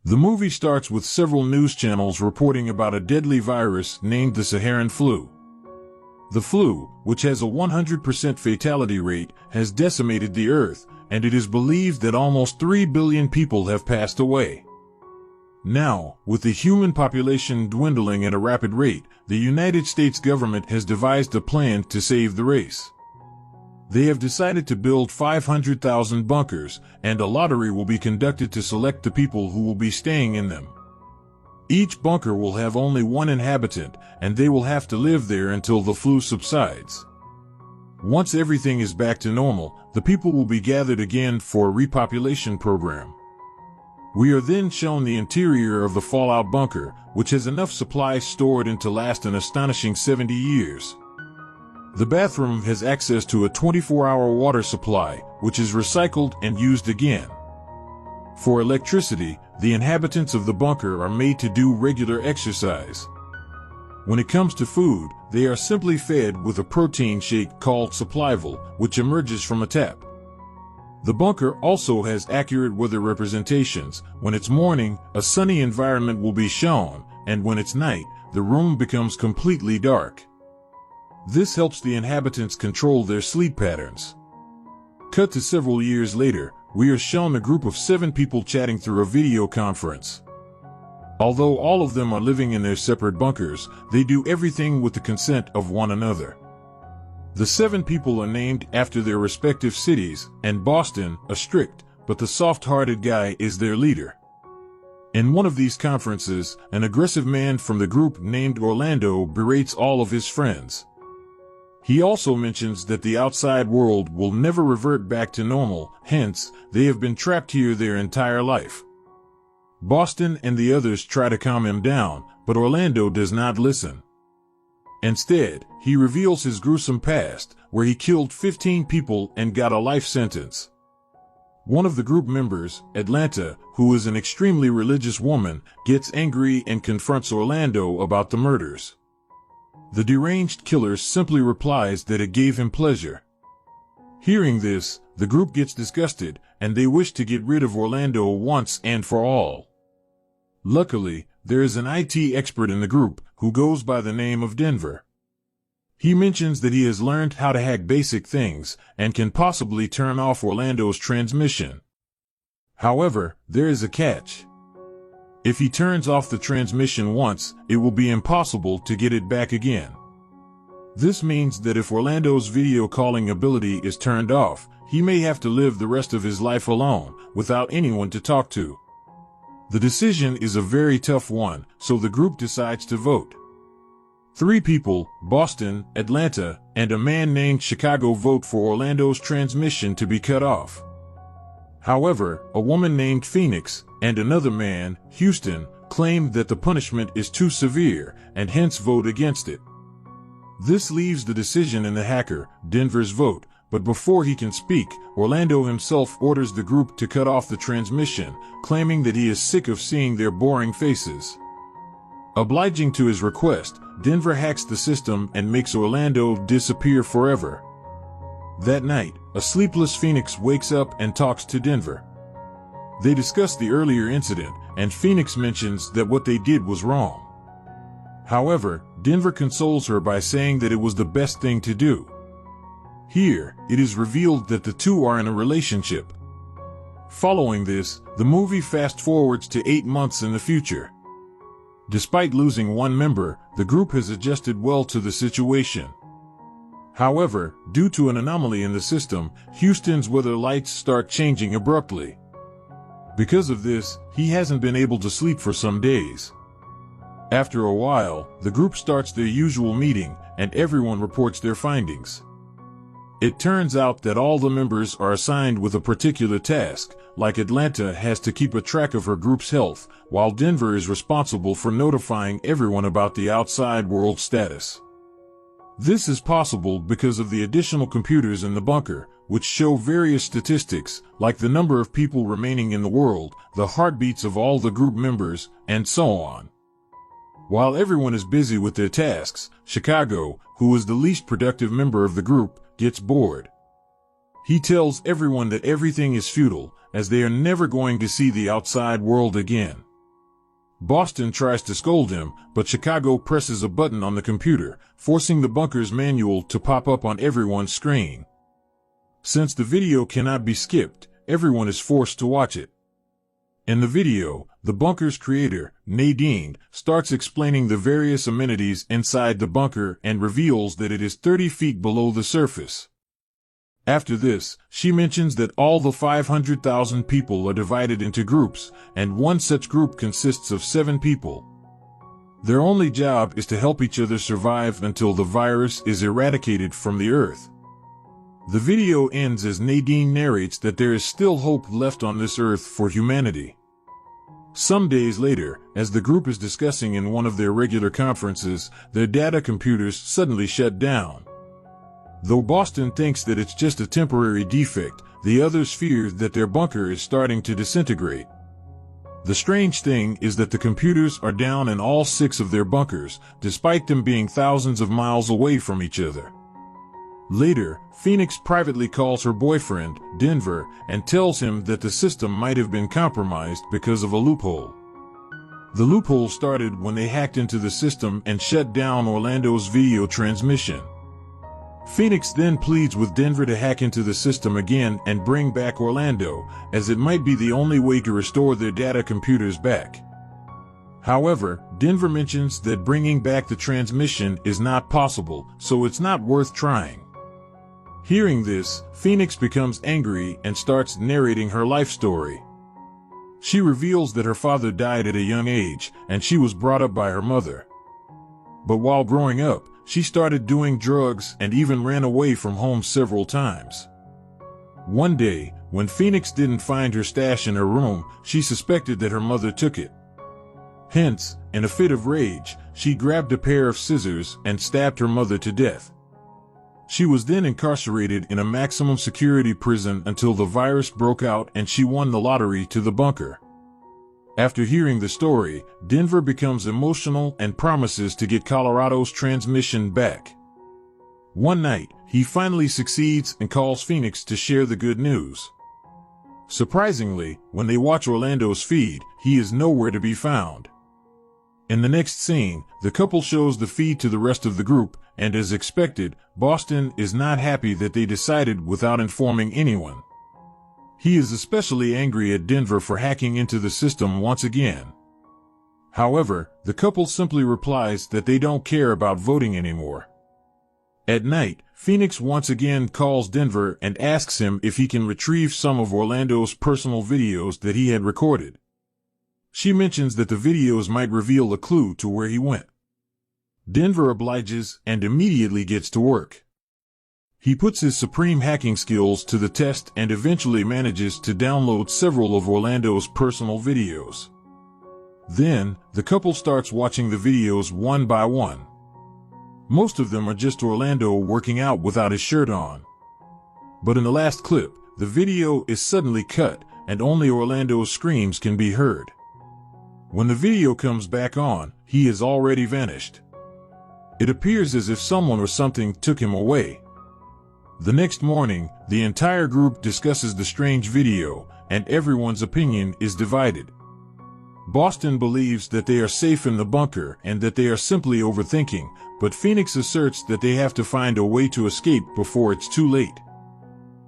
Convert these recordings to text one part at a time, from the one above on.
The movie starts with several news channels reporting about a deadly virus named the Saharan flu. The flu, which has a 100% fatality rate, has decimated the earth, and it is believed that almost 3 billion people have passed away. Now, with the human population dwindling at a rapid rate, the United States government has devised a plan to save the race. They have decided to build 500,000 bunkers, and a lottery will be conducted to select the people who will be staying in them. Each bunker will have only one inhabitant, and they will have to live there until the flu subsides. Once everything is back to normal, the people will be gathered again for a repopulation program. We are then shown the interior of the fallout bunker, which has enough supplies stored in to last an astonishing 70 years. The bathroom has access to a 24-hour water supply, which is recycled and used again. For electricity, the inhabitants of the bunker are made to do regular exercise. When it comes to food, they are simply fed with a protein shake called Supplyval, which emerges from a tap. The bunker also has accurate weather representations. When it's morning, a sunny environment will be shown, and when it's night, the room becomes completely dark. This helps the inhabitants control their sleep patterns. Cut to several years later, we are shown a group of 7 people chatting through a video conference. Although all of them are living in their separate bunkers, they do everything with the consent of one another. The 7 people are named after their respective cities, and Boston, a strict, but the soft-hearted guy, is their leader. In one of these conferences, an aggressive man from the group named Orlando berates all of his friends. He also mentions that the outside world will never revert back to normal, hence, they have been trapped here their entire life. Boston and the others try to calm him down, but Orlando does not listen. Instead, he reveals his gruesome past, where he killed 15 people and got a life sentence. One of the group members, Atlanta, who is an extremely religious woman, gets angry and confronts Orlando about the murders. The deranged killer simply replies that it gave him pleasure. Hearing this, the group gets disgusted, and they wish to get rid of Orlando once and for all. Luckily, there is an IT expert in the group, who goes by the name of Denver. He mentions that he has learned how to hack basic things, and can possibly turn off Orlando's transmission. However, there is a catch. If he turns off the transmission once, it will be impossible to get it back again. This means that if Orlando's video calling ability is turned off, he may have to live the rest of his life alone, without anyone to talk to. The decision is a very tough one, so the group decides to vote. 3 people, Boston, Atlanta, and a man named Chicago, vote for Orlando's transmission to be cut off. However, a woman named Phoenix and another man, Houston, claim that the punishment is too severe and hence vote against it. This leaves the decision in the hacker, Denver's vote, but before he can speak, Orlando himself orders the group to cut off the transmission, claiming that he is sick of seeing their boring faces. Obliging to his request, Denver hacks the system and makes Orlando disappear forever. That night, a sleepless Phoenix wakes up and talks to Denver. They discuss the earlier incident, and Phoenix mentions that what they did was wrong. However, Denver consoles her by saying that it was the best thing to do. Here, it is revealed that the two are in a relationship. Following this, the movie fast-forwards to 8 months in the future. Despite losing one member, the group has adjusted well to the situation. However, due to an anomaly in the system, Houston's weather lights start changing abruptly. Because of this, he hasn't been able to sleep for some days. After a while, the group starts their usual meeting, and everyone reports their findings. It turns out that all the members are assigned with a particular task, like Atlanta has to keep a track of her group's health, while Denver is responsible for notifying everyone about the outside world status. This is possible because of the additional computers in the bunker, which show various statistics, like the number of people remaining in the world, the heartbeats of all the group members, and so on. While everyone is busy with their tasks, Chicago, who is the least productive member of the group, gets bored. He tells everyone that everything is futile, as they are never going to see the outside world again. Boston tries to scold him, but Chicago presses a button on the computer, forcing the bunker's manual to pop up on everyone's screen. Since the video cannot be skipped, everyone is forced to watch it. In the video, the bunker's creator, Nadine, starts explaining the various amenities inside the bunker and reveals that it is 30 feet below the surface. After this, she mentions that all the 500,000 people are divided into groups, and one such group consists of 7 people. Their only job is to help each other survive until the virus is eradicated from the earth. The video ends as Nadine narrates that there is still hope left on this earth for humanity. Some days later, as the group is discussing in one of their regular conferences, their data computers suddenly shut down. Though Boston thinks that it's just a temporary defect, the others fear that their bunker is starting to disintegrate. The strange thing is that the computers are down in all 6 of their bunkers, despite them being thousands of miles away from each other. Later, Phoenix privately calls her boyfriend, Denver, and tells him that the system might have been compromised because of a loophole. The loophole started when they hacked into the system and shut down Orlando's video transmission. Phoenix then pleads with Denver to hack into the system again and bring back Orlando, as it might be the only way to restore their data computers back. However, Denver mentions that bringing back the transmission is not possible, so it's not worth trying. Hearing this, Phoenix becomes angry and starts narrating her life story. She reveals that her father died at a young age, and she was brought up by her mother. But while growing up, she started doing drugs and even ran away from home several times. One day, when Phoenix didn't find her stash in her room, she suspected that her mother took it. Hence, in a fit of rage, she grabbed a pair of scissors and stabbed her mother to death. She was then incarcerated in a maximum security prison until the virus broke out and she won the lottery to the bunker. After hearing the story, Denver becomes emotional and promises to get Colorado's transmission back. One night, he finally succeeds and calls Phoenix to share the good news. Surprisingly, when they watch Orlando's feed, he is nowhere to be found. In the next scene, the couple shows the feed to the rest of the group, and as expected, Boston is not happy that they decided without informing anyone. He is especially angry at Denver for hacking into the system once again. However, the couple simply replies that they don't care about voting anymore. At night, Phoenix once again calls Denver and asks him if he can retrieve some of Orlando's personal videos that he had recorded. She mentions that the videos might reveal a clue to where he went. Denver obliges and immediately gets to work. He puts his supreme hacking skills to the test and eventually manages to download several of Orlando's personal videos. Then, the couple starts watching the videos one by one. Most of them are just Orlando working out without his shirt on. But in the last clip, the video is suddenly cut, and only Orlando's screams can be heard. When the video comes back on, he has already vanished. It appears as if someone or something took him away. The next morning, the entire group discusses the strange video, and everyone's opinion is divided. Boston believes that they are safe in the bunker and that they are simply overthinking, but Phoenix asserts that they have to find a way to escape before it's too late.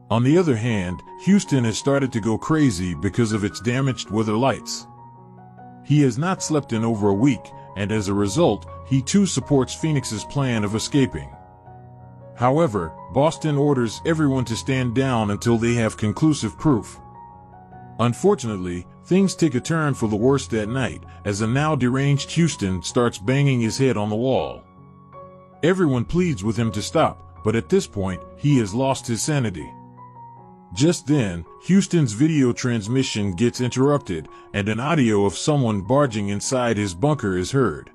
On the other hand, Houston has started to go crazy because of its damaged weather lights. He has not slept in over a week, and as a result, he too supports Phoenix's plan of escaping. However, Boston orders everyone to stand down until they have conclusive proof. Unfortunately, things take a turn for the worse that night, as a now deranged Houston starts banging his head on the wall. Everyone pleads with him to stop, but at this point, he has lost his sanity. Just then, Houston's video transmission gets interrupted, and an audio of someone barging inside his bunker is heard.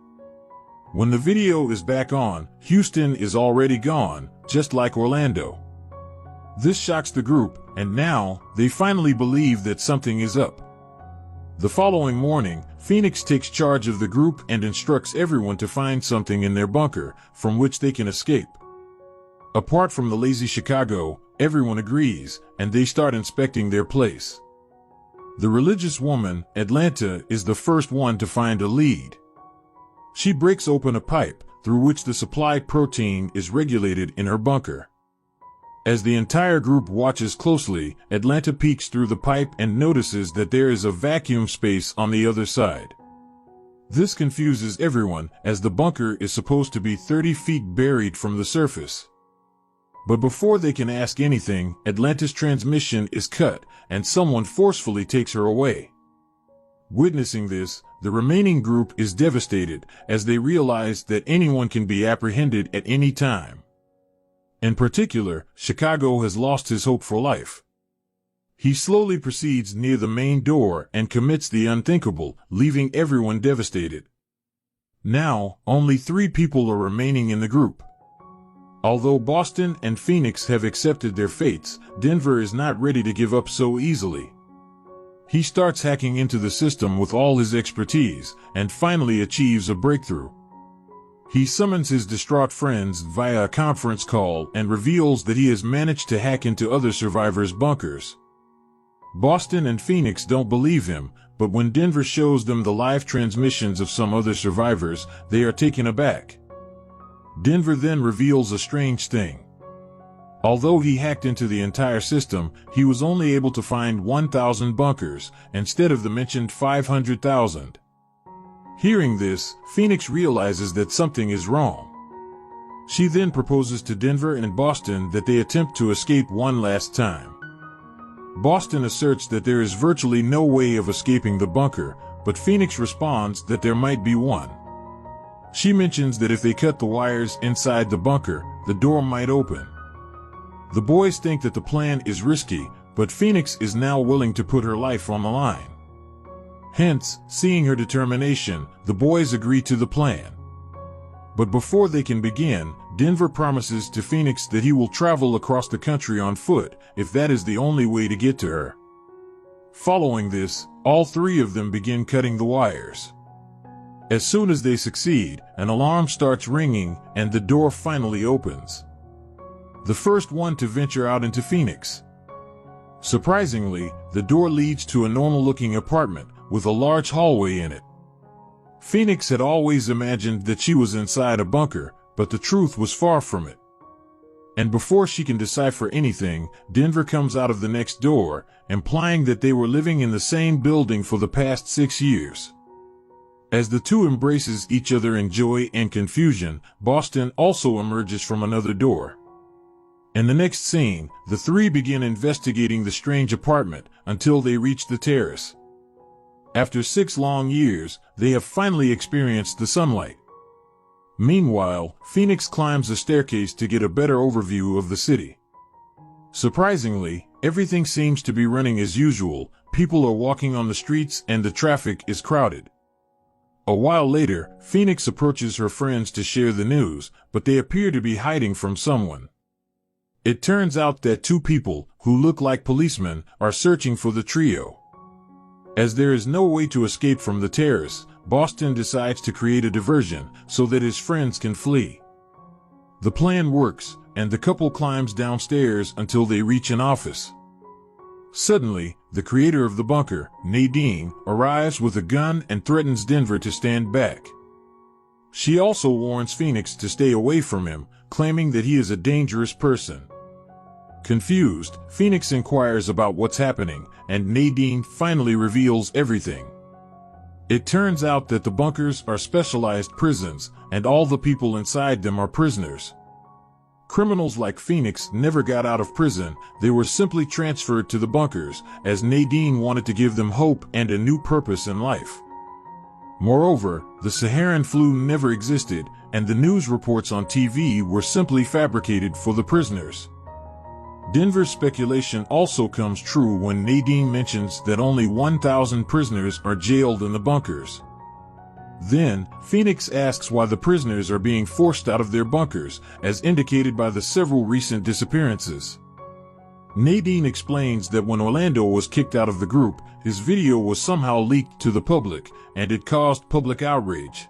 When the video is back on, Houston is already gone, just like Orlando. This shocks the group, and now, they finally believe that something is up. The following morning, Phoenix takes charge of the group and instructs everyone to find something in their bunker, from which they can escape. Apart from the lazy Chicago, everyone agrees, and they start inspecting their place. The religious woman, Atlanta, is the first one to find a lead. She breaks open a pipe through which the supplied protein is regulated in her bunker. As the entire group watches closely, Atlanta peeks through the pipe and notices that there is a vacuum space on the other side. This confuses everyone, as the bunker is supposed to be 30 feet buried from the surface. But before they can ask anything, Atlanta's transmission is cut, and someone forcefully takes her away. Witnessing this, the remaining group is devastated, as they realize that anyone can be apprehended at any time. In particular, Chicago has lost his hope for life. He slowly proceeds near the main door and commits the unthinkable, leaving everyone devastated. Now, only 3 people are remaining in the group. Although Boston and Phoenix have accepted their fates, Denver is not ready to give up so easily. He starts hacking into the system with all his expertise, and finally achieves a breakthrough. He summons his distraught friends via a conference call and reveals that he has managed to hack into other survivors' bunkers. Boston and Phoenix don't believe him, but when Denver shows them the live transmissions of some other survivors, they are taken aback. Denver then reveals a strange thing. Although he hacked into the entire system, he was only able to find 1,000 bunkers, instead of the mentioned 500,000. Hearing this, Phoenix realizes that something is wrong. She then proposes to Denver and Boston that they attempt to escape one last time. Boston asserts that there is virtually no way of escaping the bunker, but Phoenix responds that there might be one. She mentions that if they cut the wires inside the bunker, the door might open. The boys think that the plan is risky, but Phoenix is now willing to put her life on the line. Hence, seeing her determination, the boys agree to the plan. But before they can begin, Denver promises to Phoenix that he will travel across the country on foot, if that is the only way to get to her. Following this, all 3 of them begin cutting the wires. As soon as they succeed, an alarm starts ringing, and the door finally opens. The first one to venture out into Phoenix. Surprisingly, the door leads to a normal-looking apartment, with a large hallway in it. Phoenix had always imagined that she was inside a bunker, but the truth was far from it. And before she can decipher anything, Denver comes out of the next door, implying that they were living in the same building for the past 6 years. As the two embraces each other in joy and confusion, Boston also emerges from another door. In the next scene, the 3 begin investigating the strange apartment until they reach the terrace. After 6 long years, they have finally experienced the sunlight. Meanwhile, Phoenix climbs a staircase to get a better overview of the city. Surprisingly, everything seems to be running as usual. People are walking on the streets and the traffic is crowded. A while later, Phoenix approaches her friends to share the news, but they appear to be hiding from someone. It turns out that 2 people, who look like policemen, are searching for the trio. As there is no way to escape from the terrace, Boston decides to create a diversion so that his friends can flee. The plan works, and the couple climbs downstairs until they reach an office. Suddenly, the creator of the bunker, Nadine, arrives with a gun and threatens Denver to stand back. She also warns Phoenix to stay away from him, claiming that he is a dangerous person. Confused, Phoenix inquires about what's happening, and Nadine finally reveals everything. It turns out that the bunkers are specialized prisons, and all the people inside them are prisoners. Criminals like Phoenix never got out of prison, they were simply transferred to the bunkers, as Nadine wanted to give them hope and a new purpose in life. Moreover, the Saharan flu never existed, and the news reports on TV were simply fabricated for the prisoners. Denver's speculation also comes true when Nadine mentions that only 1,000 prisoners are jailed in the bunkers. Then, Phoenix asks why the prisoners are being forced out of their bunkers, as indicated by the several recent disappearances. Nadine explains that when Orlando was kicked out of the group, his video was somehow leaked to the public, and it caused public outrage.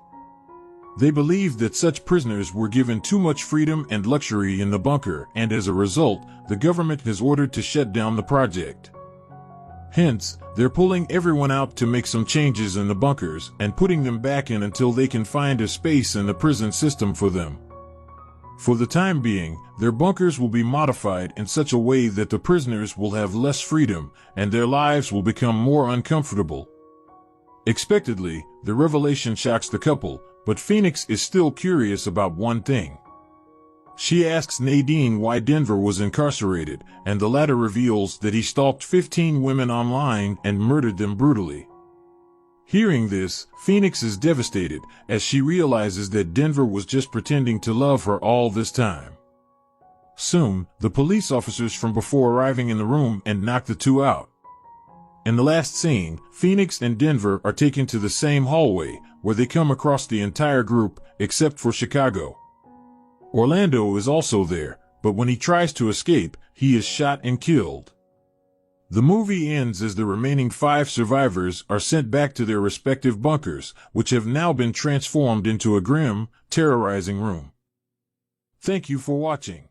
They believe that such prisoners were given too much freedom and luxury in the bunker, and as a result, the government has ordered to shut down the project. Hence, they're pulling everyone out to make some changes in the bunkers and putting them back in until they can find a space in the prison system for them. For the time being, their bunkers will be modified in such a way that the prisoners will have less freedom and their lives will become more uncomfortable. Expectedly, the revelation shocks the couple, but Phoenix is still curious about one thing. She asks Nadine why Denver was incarcerated, and the latter reveals that he stalked 15 women online and murdered them brutally. Hearing this, Phoenix is devastated as she realizes that Denver was just pretending to love her all this time. Soon, the police officers from before arriving in the room and knock the two out. In the last scene, Phoenix and Denver are taken to the same hallway, where they come across the entire group, except for Chicago. Orlando is also there, but when he tries to escape, he is shot and killed. The movie ends as the remaining 5 survivors are sent back to their respective bunkers, which have now been transformed into a grim, terrorizing room. Thank you for watching.